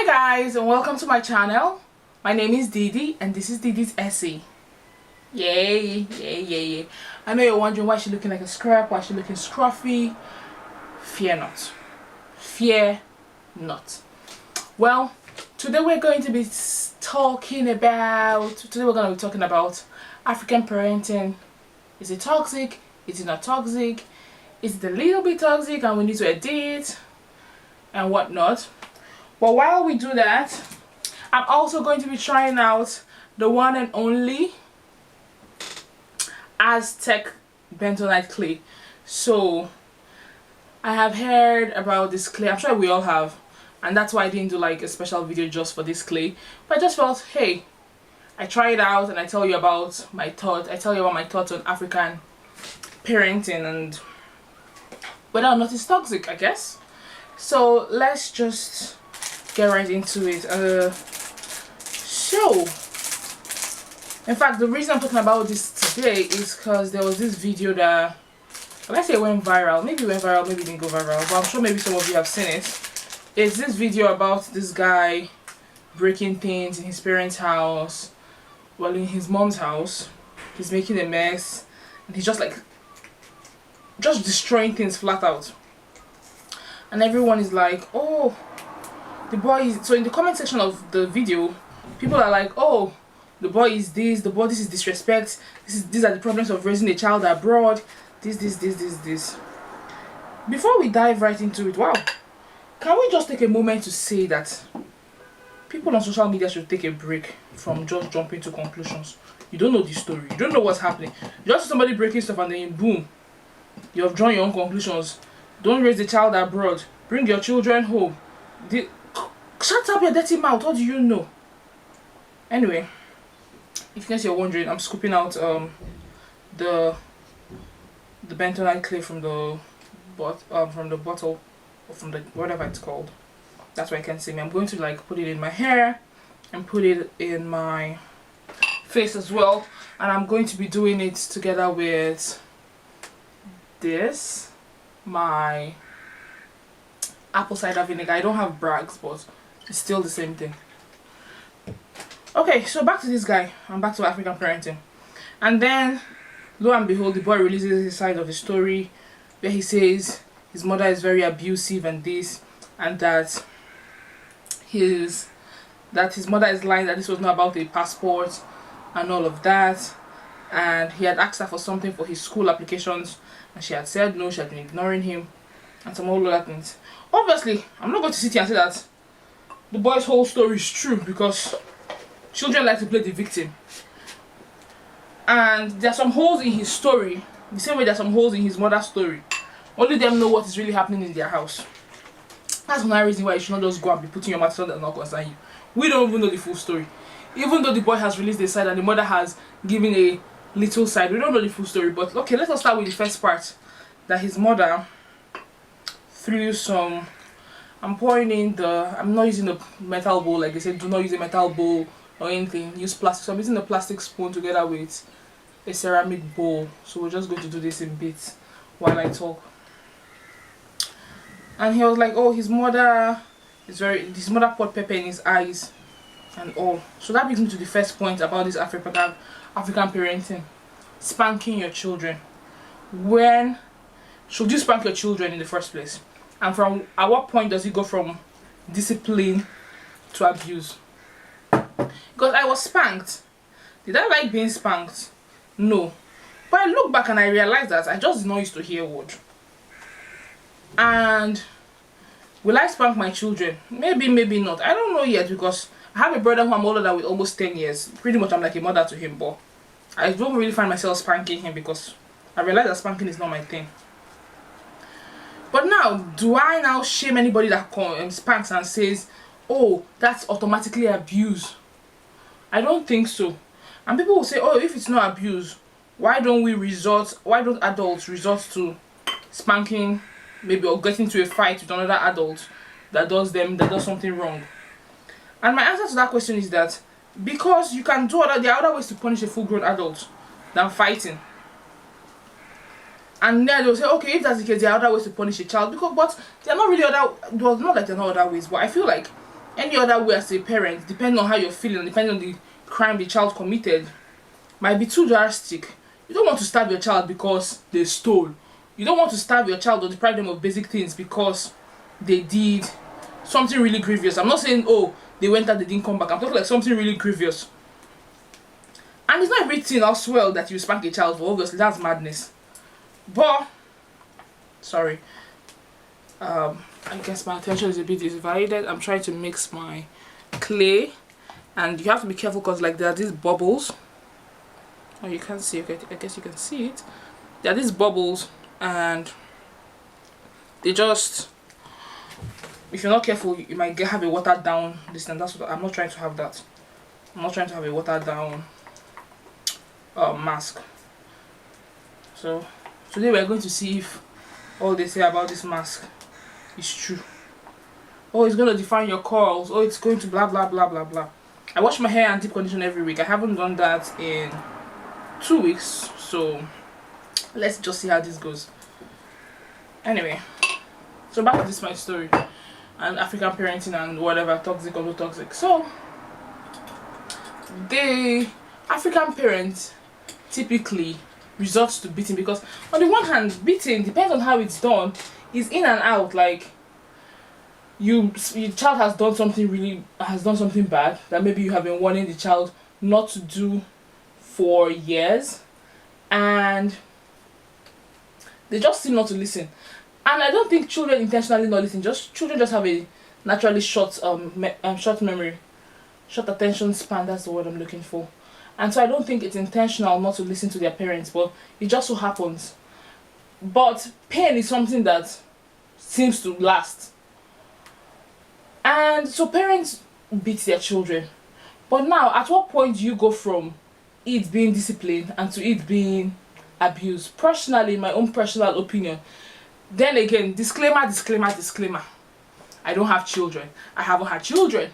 Hi guys, and welcome to my channel. My name is Didi and this is Didi's essay. Yay, yay, yay, yay. I know you're wondering why she's looking like a scrap, why she's looking scruffy. Fear not. Fear not. Well, today we're going to be talking about African parenting. Is it toxic? Is it not toxic? Is it a little bit toxic and we need to edit and whatnot? But while we do that, I'm also going to be trying out the one and only Aztec Bentonite clay. So I have heard about this clay. I'm sure we all have, and that's why I didn't do like a special video just for this clay. But I just felt, hey, I try it out and I tell you about my thoughts. I tell you about my thoughts on African parenting and whether or not it's toxic, I guess. So let's just get right into it. So in fact, the reason I'm talking about this today is because there was this video that, let's say, it went viral. Maybe it went viral, maybe it didn't go viral, but I'm sure maybe some of you have seen it. It's this video about this guy breaking things in his parents' house. Well, in his mom's house, he's making a mess and he's just destroying things flat out. And everyone is like, oh, the boy is... So in the comment section of the video, people are like, oh, the boy is this, this is disrespect, these are the problems of raising a child abroad, this. Before we dive right into it, wow, can we just take a moment to say that people on social media should take a break from just jumping to conclusions. You don't know the story, you don't know what's happening. You just see somebody breaking stuff and then boom, you have drawn your own conclusions. Don't raise the child abroad, bring your children home. Shut up your dirty mouth, what do you know? Anyway, in case you're wondering, I'm scooping out the bentonite clay from the bottle, or from the whatever it's called. That's why I can't see me. I'm going to like put it in my hair and put it in my face as well, and I'm going to be doing it together with this, my apple cider vinegar. I don't have brags, but it's still the same thing. Okay, so back to this guy and back to African parenting. And then, lo and behold, the boy releases his side of the story where he says his mother is very abusive and this, and that his mother is lying, that this was not about a passport and all of that. And he had asked her for something for his school applications and she had said no, she had been ignoring him and some all other things. Obviously, I'm not going to sit here and say that the boy's whole story is true, because children like to play the victim. And there are some holes in his story, the same way there are some holes in his mother's story. Only them know what is really happening in their house. That's another reason why you should not just go and be putting your mouth on that not concern you. We don't even know the full story. Even though the boy has released a side and the mother has given a little side, we don't know the full story. But okay, let us start with the first part, that his mother threw some... I'm not using a metal bowl, like they said, do not use a metal bowl or anything, use plastic. So I'm using a plastic spoon together with a ceramic bowl. So we're just going to do this in bits while I talk. And he was like, oh, his mother poured pepper in his eyes and all. So that brings me to the first point about this African parenting. Spanking your children. When should you spank your children in the first place? And at what point does it go from discipline to abuse? Because I was spanked. Did I like being spanked? No. But I look back and I realized that I just did not used to hear word. And will I spank my children? Maybe, maybe not. I don't know yet, because I have a brother who I'm older than with almost 10 years. Pretty much I'm like a mother to him, but I don't really find myself spanking him because I realize that spanking is not my thing. But now, do I now shame anybody that spanks and says, oh, that's automatically abuse? I don't think so. And people will say, oh, if it's not abuse, why don't adults resort to spanking, maybe, or getting into a fight with another adult that does something wrong? And my answer to that question is that because there are other ways to punish a full-grown adult than fighting. And then they'll say, okay, if that's the case, there are other ways to punish a child. But there are not really not like there are not other ways. But I feel like Any other way as a parent, depending on how you're feeling, depending on the crime the child committed, might be too drastic. You don't want to starve your child because they stole. You don't want to starve your child or deprive them of basic things because they did something really grievous. I'm not saying, oh, they went out, they didn't come back. I'm talking like something really grievous. And it's not everything as well that you spank a child for. Obviously, that's madness. But, sorry. I guess my attention is a bit divided. I'm trying to mix my clay. And you have to be careful because like there are these bubbles. Oh, you can't see. Okay, I guess you can see it. There are these bubbles and they just, if you're not careful, you might have a watered down this, and that's what I'm not trying to have. That I'm not trying to have a watered down mask. So today we're going to see if all they say about this mask is true. Oh, it's going to define your corals. Oh, it's going to blah blah blah blah blah. I wash my hair and deep condition every week. I haven't done that in 2 weeks, so let's just see how this goes. Anyway, so back to this my story and African parenting and whatever, toxic or no toxic. So the African parent typically resorts to beating because on the one hand, beating depends on how it's done, is in and out. Like your child has done something bad that maybe you have been warning the child not to do for years, and they just seem not to listen. And I don't think children intentionally not listen. Children just have a naturally short memory, short attention span. That's the word I'm looking for. And so I don't think it's intentional not to listen to their parents, but it just so happens. But pain is something that seems to last. And so parents beat their children. But now, at what point do you go from it being discipline and to it being abuse? Personally, my own personal opinion. Then again, disclaimer. I don't have children. I haven't had children.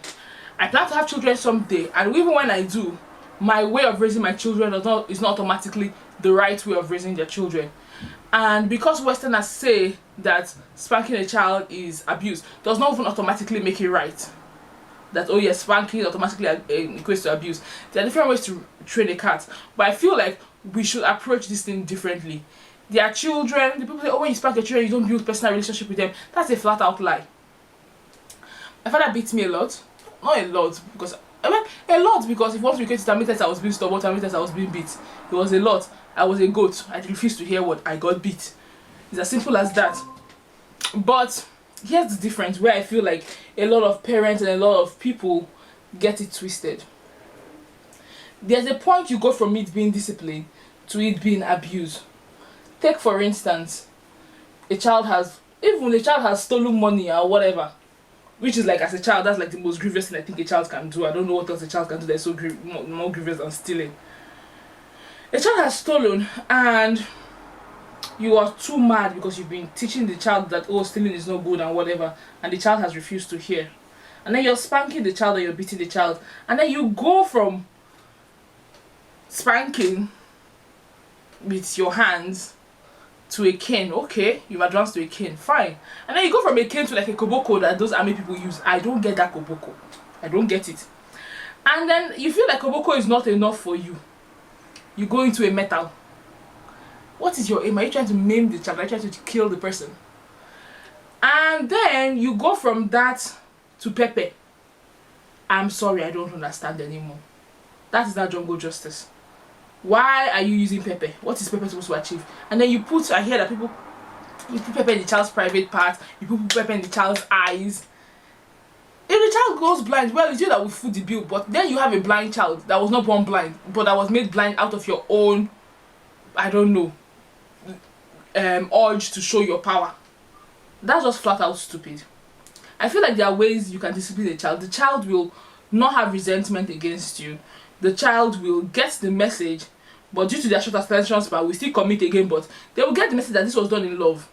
I plan to have children someday. And even when I do, my way of raising my children is not automatically the right way of raising their children. And because Westerners say that spanking a child is abuse, does not even automatically make it right. That, oh yes, spanking automatically equates to abuse. There are different ways to train a cat. But I feel like we should approach this thing differently. They are children. The people say, oh, when you spank your children, you don't build personal relationship with them. That's a flat out lie. My father beats me a lot. Not a lot, because a lot because if you want to equate it, how many times I was being stubborn, how many times I was being beat. It was a lot. I was a goat. I refused to hear what I got beat. It's as simple as that. But here's the difference where I feel like a lot of parents and a lot of people get it twisted. There's a point you go from it being discipline to it being abuse. Take for instance, a child has stolen money or whatever, which is like, as a child, that's like the most grievous thing I think a child can do. I don't know what else a child can do that's so more grievous than stealing. A child has stolen and you are too mad because you've been teaching the child that, oh, stealing is no good and whatever, and the child has refused to hear. And then you're spanking the child or you're beating the child, and then you go from spanking with your hands to a cane. Okay, you've advanced to a cane, fine. And then you go from a cane to like a koboko that those army people use. I don't get that koboko. I don't get it. And then you feel like koboko is not enough for you. You go into a metal. What is your aim? Are you trying to maim the child? Are you trying to kill the person? And then you go from that to pepper. I'm sorry, I don't understand anymore. That is not jungle justice. Why are you using pepper? What is pepper supposed to achieve? And then you put, I hear that you put pepper in the child's private part, you put pepper in the child's eyes. If the child goes blind, well, it's you that will foot the bill. But then you have a blind child that was not born blind, but that was made blind out of your own, I don't know, urge to show your power. That's just flat out stupid. I feel like there are ways you can discipline a child. The child will not have resentment against you. The child will get the message, but due to their short attention span, will still commit again, but they will get the message that this was done in love.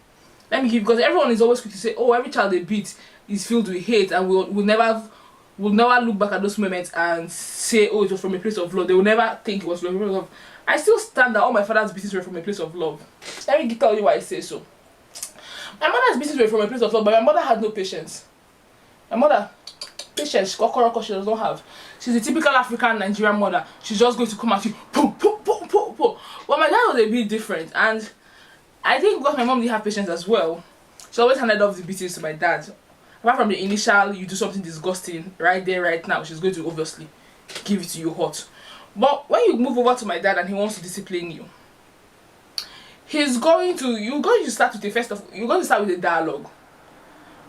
Let me give, because everyone is always quick to say, oh, every child they beat is filled with hate, and we'll never look back at those moments and say, oh, it was from a place of love. They will never think it was from a place of love. I still stand that all my father's beatings were from a place of love. Let me tell you why I say so. My mother's beatings were from a place of love, but my mother had no patience. My mother, patience. She does not have. She's a typical African Nigerian mother. She's just going to come at you, boom, boom, boom, boom, boom. But my dad was a bit different, and I think because my mom didn't have patience as well, she always handed off the beatings to my dad. Apart from the initial, you do something disgusting right there, right now, she's going to obviously give it to you hot. But when you move over to my dad and he wants to discipline you, you're going to start with a dialogue.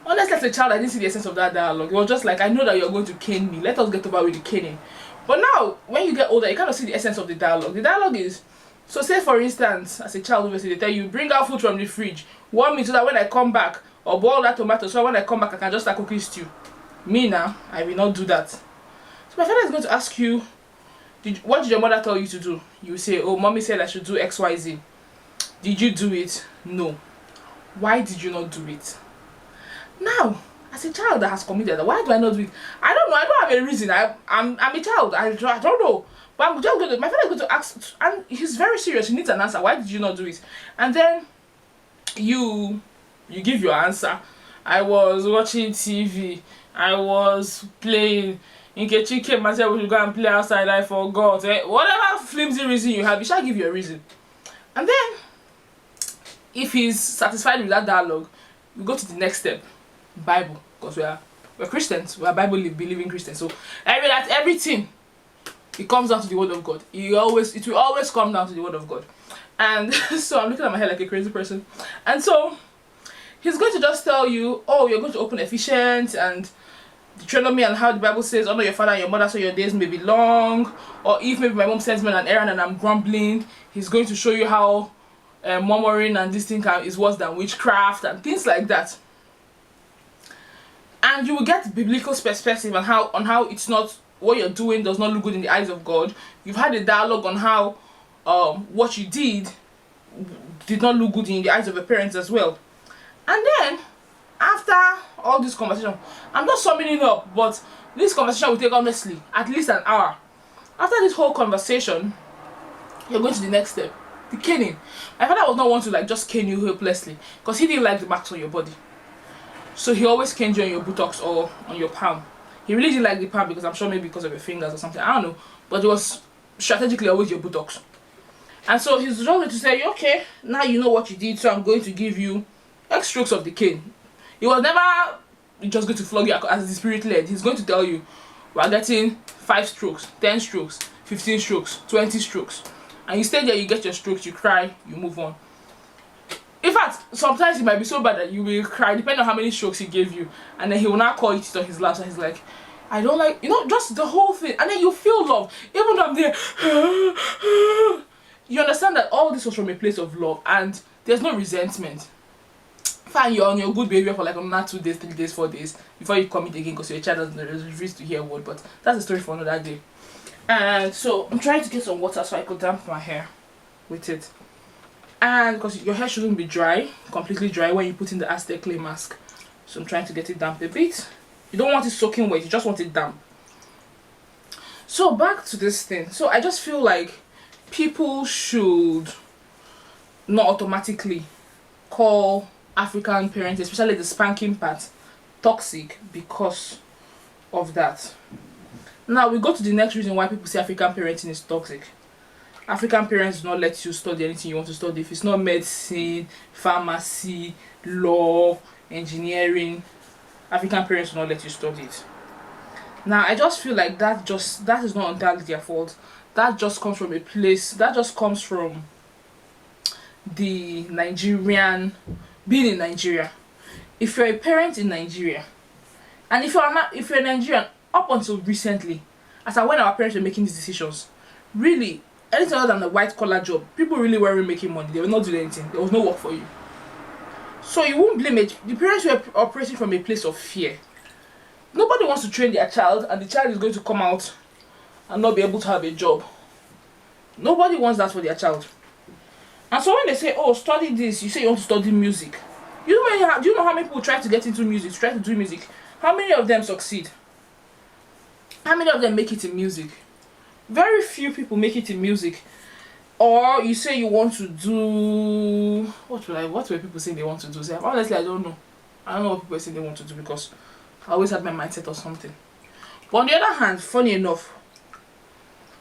Honestly, as a child, I didn't see the essence of that dialogue. It was just like, I know that you're going to cane me. Let us get over with the caning. But now, when you get older, you kind of see the essence of the dialogue. The dialogue is, so say for instance, as a child, obviously, they tell you, bring out food from the fridge. Warm me so that when I come back, or boil that tomato so when I come back, I can just start cooking stew. Me now, I will not do that. So my father is going to ask you, what did your mother tell you to do? You say, oh, mommy said I should do XYZ. Did you do it? No. Why did you not do it? Now, as a child that has committed, why do I not do it? I don't know. I don't have a reason. I'm a child. I don't know. But I'm just going to, my father is going to ask, and he's very serious. He needs an answer. Why did you not do it? And then you give your answer. I was watching TV. I was playing. Nkechi came and said we should go and play outside. I forgot. Whatever flimsy reason you have, you shall give your reason. And then, if he's satisfied with that dialogue, we go to the next step. Bible, because we're Christians, we're Bible believing Christians. So everything, it comes down to the word of God. It will always come down to the word of God. And so I'm looking at my head like a crazy person. And so he's going to just tell you, oh, you're going to open Ephesians and Deuteronomy and how the Bible says, honor your father and your mother so your days may be long. Or if maybe my mom sends me on an errand and I'm grumbling, he's going to show you how murmuring and this thing is worse than witchcraft and things like that. And you will get biblical perspective on how it's not, what you're doing does not look good in the eyes of God. You've had a dialogue on how what you did not look good in the eyes of your parents as well. And then after all this conversation, I'm not summing it up, but this conversation will take honestly at least an hour. After this whole conversation, you're going to the next step, the caning. My father was not one to like just cane you helplessly, because he didn't like the marks on your body. So he always caned you on your buttocks or on your palm. He really didn't like the palm because I'm sure maybe because of your fingers or something, I don't know. But it was strategically always your buttocks. And so he's just going to say, okay, now you know what you did, so I'm going to give you X strokes of the cane. He was never just going to flog you as the spirit led. He's going to tell you, we're getting 5 strokes, 10 strokes, 15 strokes, 20 strokes. And you stay there, you get your strokes, you cry, you move on. In fact, sometimes it might be so bad that you will cry, depending on how many strokes he gave you. And then he will now call it on his lap, and he's like, I don't like, just the whole thing. And then you feel love. Even though I'm there, you understand that all this was from a place of love, and there's no resentment. Fine, you're on your good behavior for like another 2 days, 3 days, 4 days before you commit again because your child doesn't refuse to hear a word, but that's a story for another day. And so I'm trying to get some water so I could damp my hair with it. And because your hair shouldn't be dry, completely dry when you put in the Aztec clay mask. So I'm trying to get it damp a bit. You don't want it soaking wet, you just want it damp. So back to this thing. So I just feel like people should not automatically call African parents, especially the spanking part, toxic because of that. Now we go to the next reason why people say African parenting is toxic. African parents do not let you study anything you want to study. If it's not medicine, pharmacy, law, engineering, African parents do not let you study it. Now I just feel like that is not entirely their fault. That just comes from a place, that just comes from the Nigerian, being in Nigeria. If you're a parent in Nigeria, and if you're Nigerian, up until recently, as I when our parents were making these decisions, really, anything other than a white collar job, people really weren't making money. They were not doing anything. There was no work for you. So you won't blame it. The parents were operating from a place of fear. Nobody wants to train their child, and the child is going to come out and not be able to have a job. Nobody wants that for their child. And so when they say, oh, study this, you say you want to study music. Do you know how many people try to get into music, try to do music? How many of them succeed? How many of them make it in music? Very few people make it in music. Or you say you want to do, what were people saying they want to do? Honestly, I don't know. I don't know what people are saying they want to do because I always had my mindset or something. But on the other hand, funny enough,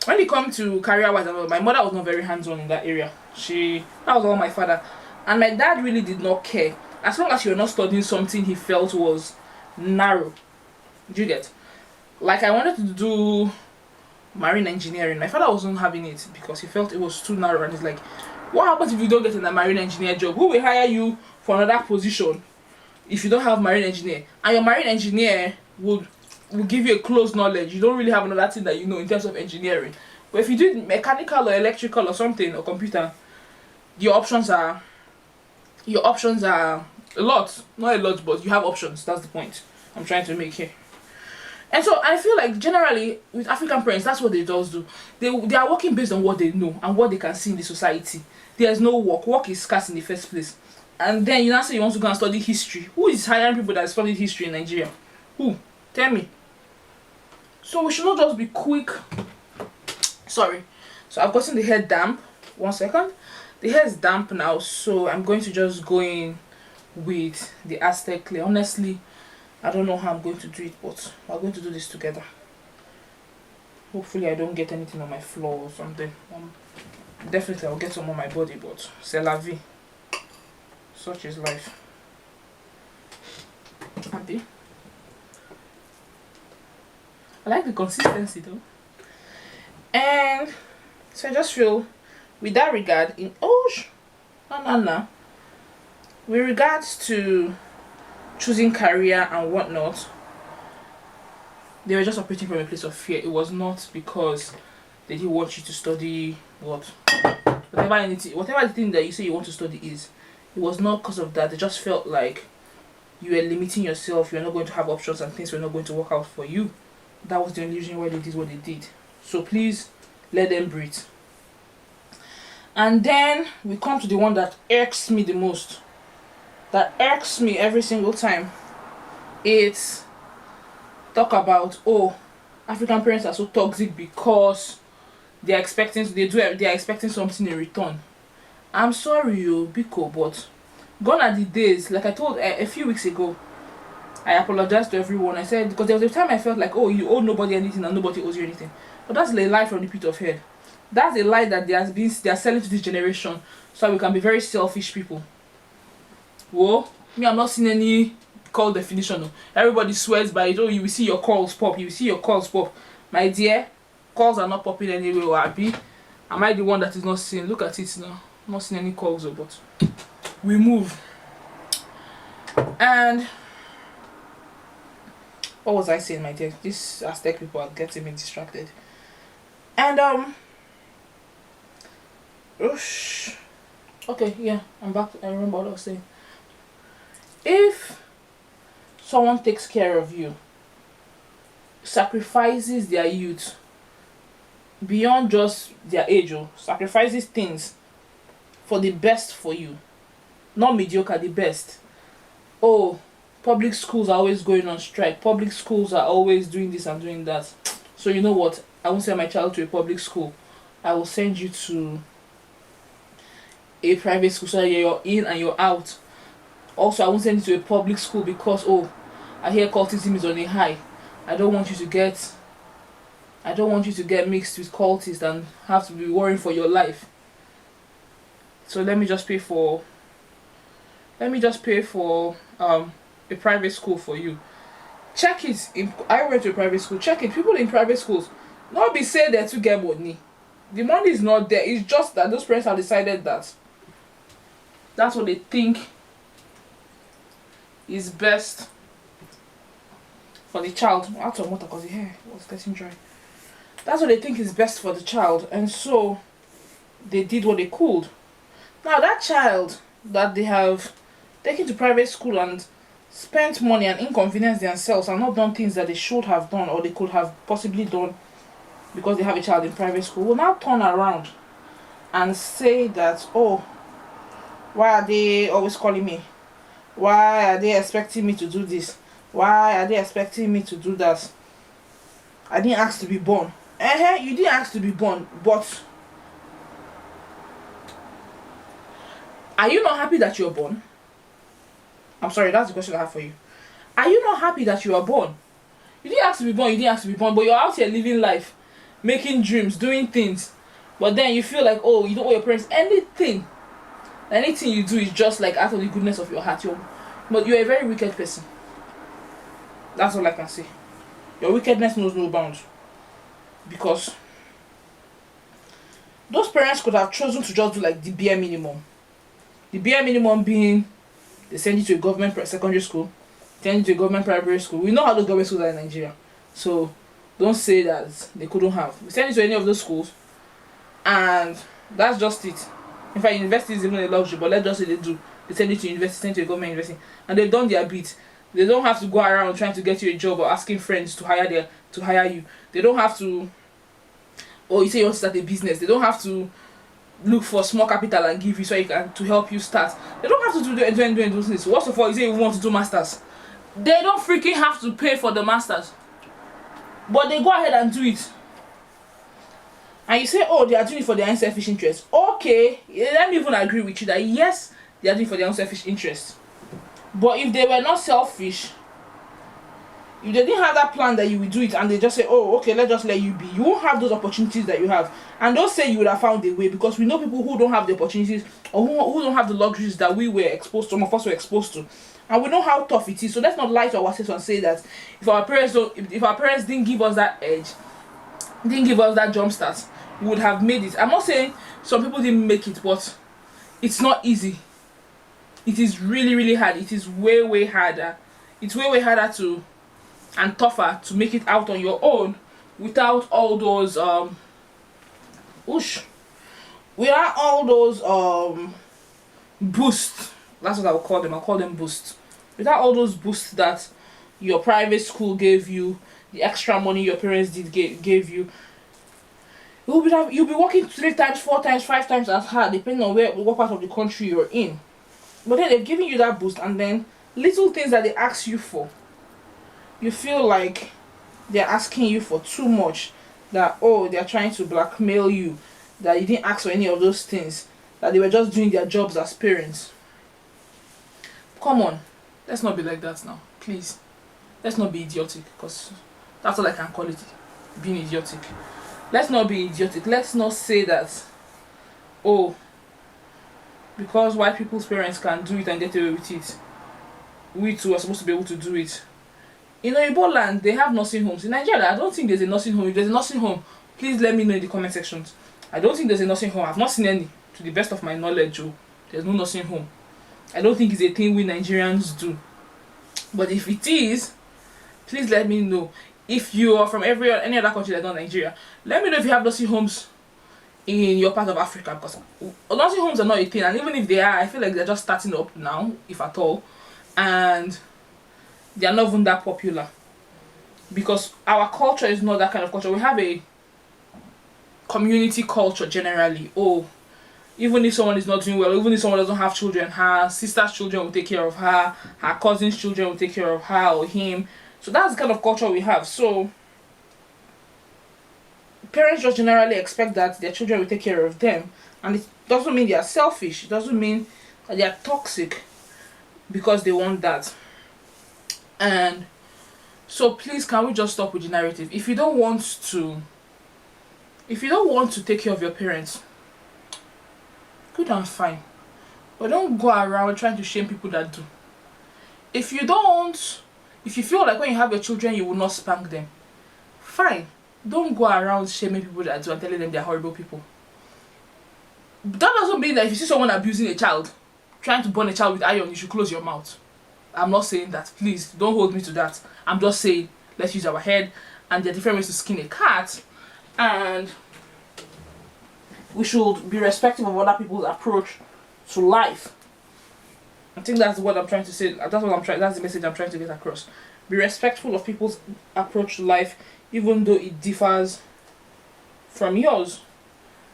when it comes to career wise, my mother was not very hands-on in that area. That was all my father. And my dad really did not care. As long as you're not studying something he felt was narrow. Do you get? Like, I wanted to do marine engineering. My father wasn't having it because he felt it was too narrow. And he's like, what happens if you don't get in a marine engineer job? Who will hire you for another position if you don't have marine engineer? And your marine engineer will give you a close knowledge. You don't really have another thing that you know in terms of engineering. But if you do mechanical or electrical or something or computer, your options are a lot. Not a lot, but you have options. That's the point I'm trying to make here. And so I feel like generally with African parents, that's what they does do. They are working based on what they know and what they can see in the society. There's no work. Work is scarce in the first place. And then you now say you want to go and study history. Who is hiring people that study history in Nigeria? Who? Tell me. So we should not just be quick. Sorry. So I've gotten the hair damp. 1 second. The hair is damp now, so I'm going to just go in with the Aztec clay. Honestly, I don't know how I'm going to do it, but we're going to do this together. Hopefully I don't get anything on my floor or something. Definitely I'll get some on my body, but c'est la vie. Such is life. Happy? I like the consistency though. And so I just feel with that regard with regards to choosing career and whatnot, they were just operating from a place of fear. It was not because they didn't want you to study whatever the thing that you say you want to study is. It was not because of that. They just felt like you were limiting yourself. You're not going to have options and things were not going to work out for you. That was the only reason why they did what they did. So please let them breathe. And then we come to the one that irks me the most. That irks me every single time. It's talk about, oh, African parents are so toxic because they are expecting something in return. I'm sorry, Biko, but gone are the days. Like I told a few weeks ago, I apologized to everyone. I said, because there was a time I felt like, oh, you owe nobody anything and nobody owes you anything. But that's a lie from the pit of hell. That's a lie that they are selling to this generation so we can be very selfish people. Whoa, me, I'm not seeing any call definition. No. Everybody swears by it. Oh, you will see your calls pop. You will see your calls pop. My dear, calls are not popping anyway. Or Abby, am I the one that is not seeing? Look at it now. I'm not seeing any calls, but we move. And what was I saying, my dear? These Aztec people are getting me distracted. And okay, yeah, I'm back. I remember what I was saying. If someone takes care of you, sacrifices their youth beyond just their age, sacrifices things for the best for you, not mediocre, the best. Oh, public schools are always going on strike. Public schools are always doing this and doing that. So you know what? I won't send my child to a public school. I will send you to a private school so that you're in and you're out. Also, I won't send you to a public school because, oh, I hear cultism is on a high. I don't want you to get mixed with cultists and have to be worrying for your life. So let me just pay for a private school for you. Check it. I went to a private school. Check it. People in private schools, not be say they to get money. The money is not there. It's just that those parents have decided that that's what they think is best for the child. Out of water because the hair was getting dry. That's what they think is best for the child, and so they did what they could. Now that child that they have taken to private school and spent money and inconvenienced themselves and not done things that they should have done or they could have possibly done because they have a child in private school will now turn around and say that, oh, why are they always calling me? Why are they expecting me to do this? Why are they expecting me to do that? I didn't ask to be born. You didn't ask to be born, but are you not happy that you're born? I'm sorry, that's the question I have for you. Are you not happy that you are born? You didn't ask to be born, you didn't ask to be born, but you're out here living life, making dreams, doing things. But then you feel like, oh, you don't owe your parents anything. Anything you do is just like out of the goodness of your heart. But you're a very wicked person. That's all I can say. Your wickedness knows no bounds. Because those parents could have chosen to just do like the bare minimum. The bare minimum being they send you to a government secondary school, send you to a government primary school. We know how those government schools are in Nigeria. So don't say that they couldn't have. We send you to any of those schools and that's just it. In fact, university is even a luxury, but let's just say they do. They send you to university, send you to a government university, and they've done their bit. They don't have to go around trying to get you a job or asking friends to hire you. They don't have to. Or you say you want to start a business. They don't have to look for small capital and give you so you can to help you start. They don't have to do those things. First of all, you say you want to do masters. They don't freaking have to pay for the masters, but they go ahead and do it. And you say, oh, they are doing it for their own selfish interest. Okay, let me even agree with you that yes, they are doing it for their own selfish interest. But if they were not selfish, if they didn't have that plan that you will do it and they just say, oh, okay, let's just let you be, you won't have those opportunities that you have. And don't say you would have found a way, because we know people who don't have the opportunities or who don't have the luxuries that we were exposed to, some of us were exposed to. And we know how tough it is. So let's not lie to ourselves and say that if our parents didn't give us that edge, didn't give us that jump start, we would have made it. I'm not saying some people didn't make it, but it's not easy. It is really, really hard. It is way, way harder. It's way, way harder to and tougher to make it out on your own without all those without all those boosts. That's what I would call them. I'll call them boosts. Without all those boosts that your private school gave you, the extra money your parents gave you, you'll be working 3 times, 4 times, 5 times as hard, depending on what part of the country you're in. But then they're giving you that boost, and then little things that they ask you for, you feel like they're asking you for too much. That, oh, they're trying to blackmail you, that you didn't ask for any of those things, that they were just doing their jobs as parents. Come on, let's not be like that now, please. Let's not be idiotic, because that's all I can call it, being idiotic. Let's not be idiotic. Let's not say that, oh, because white people's parents can do it and get away with it, we too are supposed to be able to do it. In Igbo land, they have nursing homes. In Nigeria, I don't think there's a nursing home. If there's a nursing home, please let me know in the comment sections. I don't think there's a nursing home. I've not seen any, to the best of my knowledge. Oh, there's no nursing home. I don't think it's a thing we Nigerians do. But if it is, please let me know. If you are from any other country that's not Nigeria, let me know if you have nursing homes in your part of Africa, because nursing homes are not a thing, and even if they are, I feel like they're just starting up now, if at all, and they are not even that popular, because our culture is not that kind of culture. We have a community culture generally. Oh, even if someone is not doing well, even if someone doesn't have children, her sister's children will take care of her, her cousin's children will take care of her or him. So that's the kind of culture we have. So parents just generally expect that their children will take care of them, and it doesn't mean they are selfish. It doesn't mean that they are toxic because they want that. And so please, can we just stop with the narrative? If you don't want to take care of your parents, good and fine, but don't go around trying to shame people that do. If you feel like when you have your children you will not spank them, fine, don't go around shaming people that do and telling them they're horrible people. That doesn't mean that if you see someone abusing a child, trying to burn a child with iron, you should close your mouth. I'm not saying that. Please don't hold me to that. I'm just saying let's use our head, and there are different ways to skin a cat, and we should be respectful of other people's approach to life. I think that's what I'm trying to say. That's the message I'm trying to get across. Be respectful of people's approach to life, even though it differs from yours.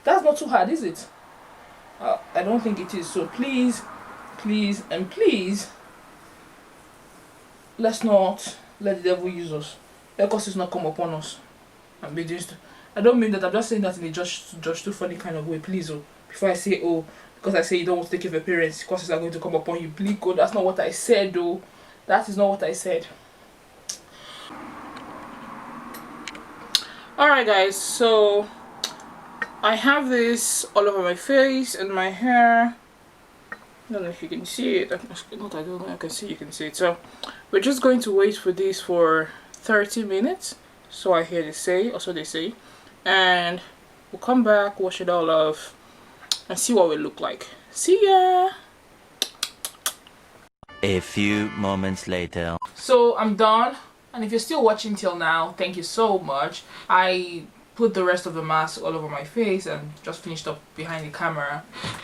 That's not too hard, is it? I don't think it is. So please, and please, let's not let the devil use us. Let curses not come upon us and be just. I don't mean that. I'm just saying that in a Josh too funny kind of way. Please, oh, before I say, oh, because I say you don't want to take care of your parents, curses are going to come upon you. Please, God, that's not what I said, though. That is not what I said. Alright guys, so I have this all over my face and my hair. I don't know if you can see it. Not, I don't know, I can see, you can see it. So we're just going to wait for this for 30 minutes. So I hear they say, or so they say. And we'll come back, wash it all off, and see what we look like. See ya! A few moments later. So I'm done, and if you're still watching till now, thank you so much. I put the rest of the mask all over my face and just finished up behind the camera,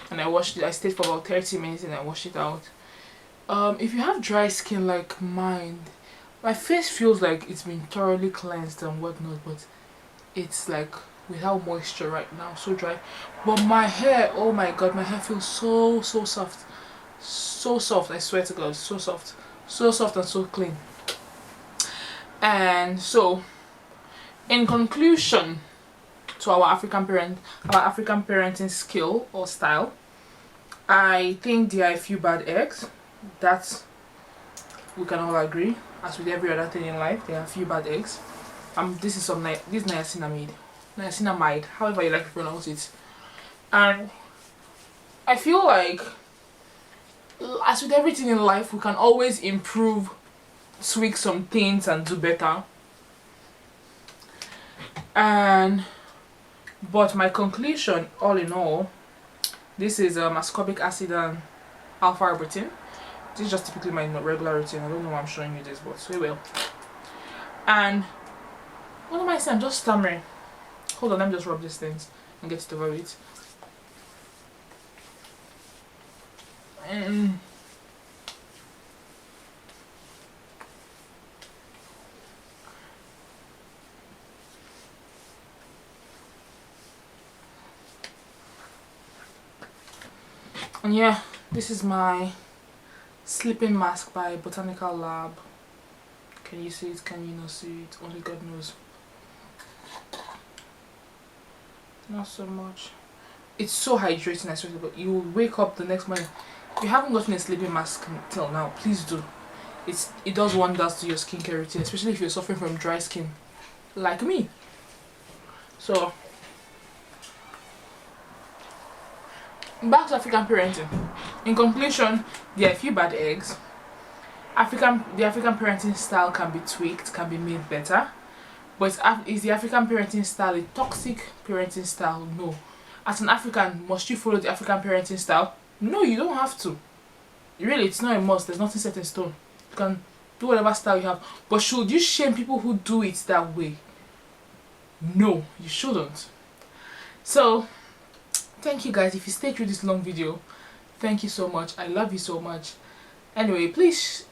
and I washed it. I stayed for about 30 minutes and I washed it out. If you have dry skin like mine, my face feels like it's been thoroughly cleansed and whatnot, but it's like without moisture right now, so dry. But my hair, oh my god, my hair feels so soft, so soft. I swear to god, so soft and so clean. And so in conclusion to our African parenting skill or style, I think there are a few bad eggs. That we can all agree. As with every other thing in life, there are a few bad eggs. This is niacinamide, however you like to pronounce it. And I feel like, as with everything in life, we can always improve, tweak some things and do better. But my conclusion, all in all, this is ascorbic acid and alpha arbutin. This is just typically my regular routine. I don't know why I'm showing you this, but we will. And what am I saying? I'm just stammering. Hold on, let me just rub these things and get it over with. And yeah, this is my sleeping mask by Botanical Lab. Can you see it? Can you not see it? Only God knows. Not so much. It's so hydrating, I swear to God. You will wake up the next morning. If you haven't gotten a sleeping mask till now, please do. It does wonders to your skincare routine, especially if you're suffering from dry skin like me. So back to African parenting. In conclusion, there are a few bad eggs. The African parenting style can be tweaked, can be made better. But is the African parenting style a toxic parenting style? No. As an African, must you follow the African parenting style? No, you don't have to. Really, it's not a must. There's nothing set in stone. You can do whatever style you have. But should you shame people who do it that way? No, you shouldn't. So thank you guys. If you stayed through this long video, thank you so much. I love you so much. Anyway, please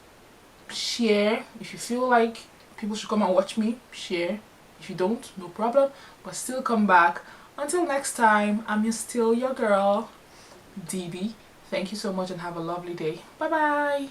share. If you feel like people should come and watch me, share. If you don't, no problem, but still come back. Until next time, I'm still your girl, DB. Thank you so much and have a lovely day. Bye bye.